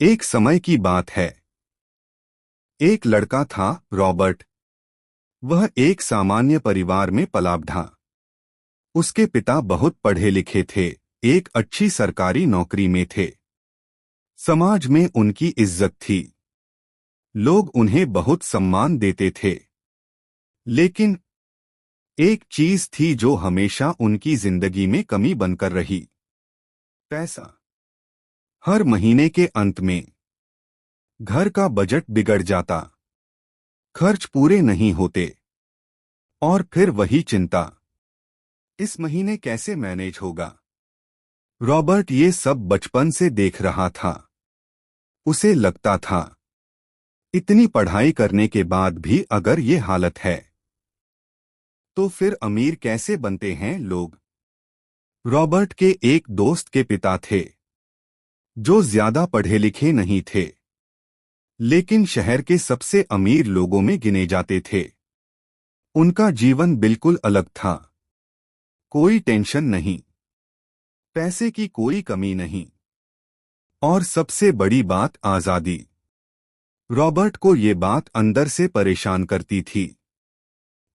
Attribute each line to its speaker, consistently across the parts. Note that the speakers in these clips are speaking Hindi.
Speaker 1: एक समय की बात है। एक लड़का था, रॉबर्ट। वह एक सामान्य परिवार में पला बढ़ा। उसके पिता बहुत पढ़े लिखे थे, एक अच्छी सरकारी नौकरी में थे। समाज में उनकी इज्जत थी, लोग उन्हें बहुत सम्मान देते थे। लेकिन एक चीज थी जो हमेशा उनकी जिंदगी में कमी बनकर रही। पैसा। हर महीने के अंत में घर का बजट बिगड़ जाता, खर्च पूरे नहीं होते, और फिर वही चिंता, इस महीने कैसे मैनेज होगा। रॉबर्ट ये सब बचपन से देख रहा था। उसे लगता था, इतनी पढ़ाई करने के बाद भी अगर ये हालत है तो फिर अमीर कैसे बनते हैं लोग। रॉबर्ट के एक दोस्त के पिता थे, जो ज्यादा पढ़े लिखे नहीं थे, लेकिन शहर के सबसे अमीर लोगों में गिने जाते थे। उनका जीवन बिल्कुल अलग था। कोई टेंशन नहीं, पैसे की कोई कमी नहीं, और सबसे बड़ी बात आजादी। रॉबर्ट को ये बात अंदर से परेशान करती थी।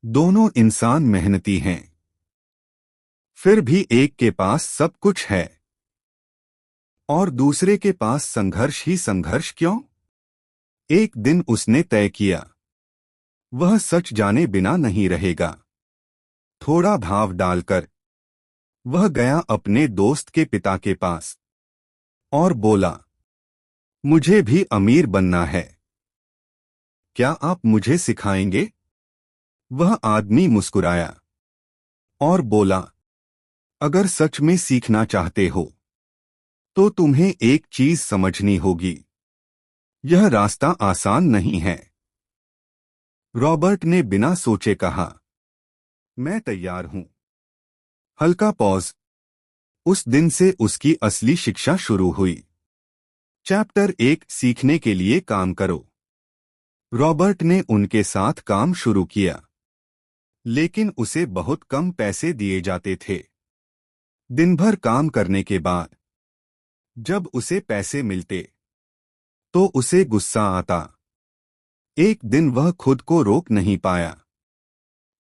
Speaker 1: दोनों इंसान मेहनती हैं, फिर भी एक के पास सब कुछ है और दूसरे के पास संघर्ष ही संघर्ष क्यों। एक दिन उसने तय किया, वह सच जाने बिना नहीं रहेगा। थोड़ा भाव डालकर वह गया अपने दोस्त के पिता के पास और बोला, मुझे भी अमीर बनना है, क्या आप मुझे सिखाएंगे। वह आदमी मुस्कुराया और बोला, अगर सच में सीखना चाहते हो तो तुम्हें एक चीज समझनी होगी, यह रास्ता आसान नहीं है। रॉबर्ट ने बिना सोचे कहा, मैं तैयार हूं। हल्का पॉज। उस दिन से उसकी असली शिक्षा शुरू हुई। चैप्टर 1, सीखने के लिए काम करो। रॉबर्ट ने उनके साथ काम शुरू किया, लेकिन उसे बहुत कम पैसे दिए जाते थे। दिन भर काम करने के बाद जब उसे पैसे मिलते तो उसे गुस्सा आता। एक दिन वह खुद को रोक नहीं पाया।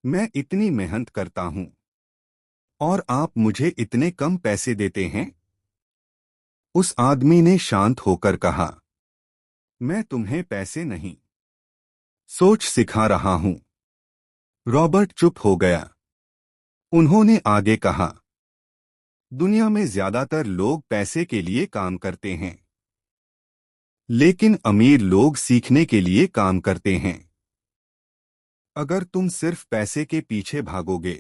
Speaker 1: मैं इतनी मेहनत करता हूं और आप मुझे इतने कम पैसे देते हैं। उस आदमी ने शांत होकर कहा, मैं तुम्हें पैसे नहीं, सोच सिखा रहा हूं। रॉबर्ट चुप हो गया। उन्होंने आगे कहा, दुनिया में ज्यादातर लोग पैसे के लिए काम करते हैं, लेकिन अमीर लोग सीखने के लिए काम करते हैं। अगर तुम सिर्फ पैसे के पीछे भागोगे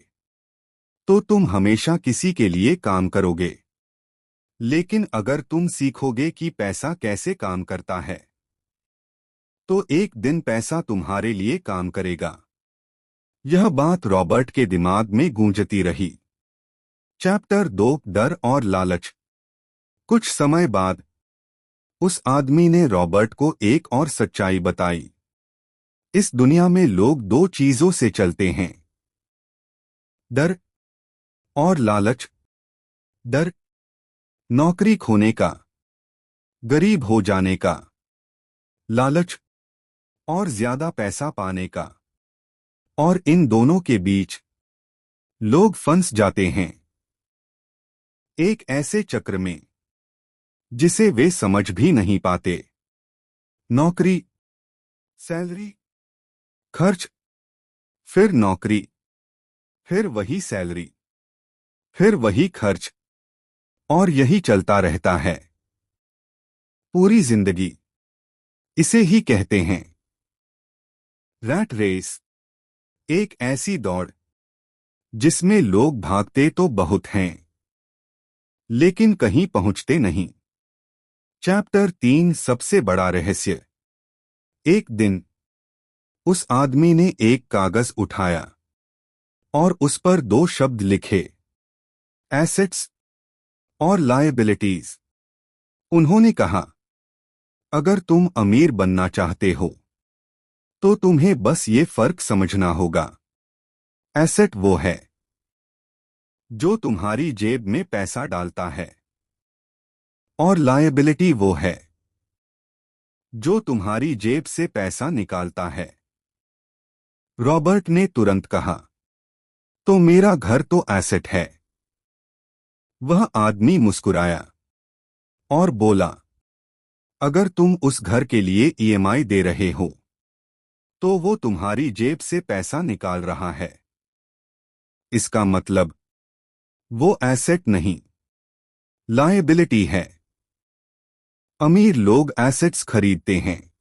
Speaker 1: तो तुम हमेशा किसी के लिए काम करोगे, लेकिन अगर तुम सीखोगे कि पैसा कैसे काम करता है तो एक दिन पैसा तुम्हारे लिए काम करेगा। यह बात रॉबर्ट के दिमाग में गूंजती रही। चैप्टर 2, डर और लालच। कुछ समय बाद उस आदमी ने रॉबर्ट को एक और सच्चाई बताई। इस दुनिया में लोग दो चीजों से चलते हैं, डर और लालच। डर, नौकरी खोने का, गरीब हो जाने का। लालच, और ज्यादा पैसा पाने का। और इन दोनों के बीच लोग फंस जाते हैं, एक ऐसे चक्र में जिसे वे समझ भी नहीं पाते। नौकरी, सैलरी, खर्च, फिर नौकरी, फिर वही सैलरी, फिर वही खर्च, और यही चलता रहता है पूरी जिंदगी। इसे ही कहते हैं रैट रेस, एक ऐसी दौड़ जिसमें लोग भागते तो बहुत हैं, लेकिन कहीं पहुंचते नहीं। चैप्टर 3, सबसे बड़ा रहस्य। एक दिन उस आदमी ने एक कागज उठाया और उस पर दो शब्द लिखे, एसेट्स और लायबिलिटीज। उन्होंने कहा, अगर तुम अमीर बनना चाहते हो तो तुम्हें बस ये फर्क समझना होगा। एसेट वो है जो तुम्हारी जेब में पैसा डालता है, और लायबिलिटी वो है जो तुम्हारी जेब से पैसा निकालता है। रॉबर्ट ने तुरंत कहा, तो मेरा घर तो एसेट है। वह आदमी मुस्कुराया और बोला, अगर तुम उस घर के लिए ईएमआई दे रहे हो तो वो तुम्हारी जेब से पैसा निकाल रहा है। इसका मतलब वो एसेट नहीं, लायबिलिटी है। अमीर लोग एसेट्स खरीदते हैं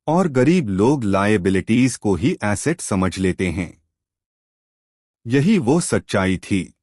Speaker 1: और गरीब लोग लायबिलिटीज को ही एसेट समझ लेते हैं। यही वो सच्चाई थी।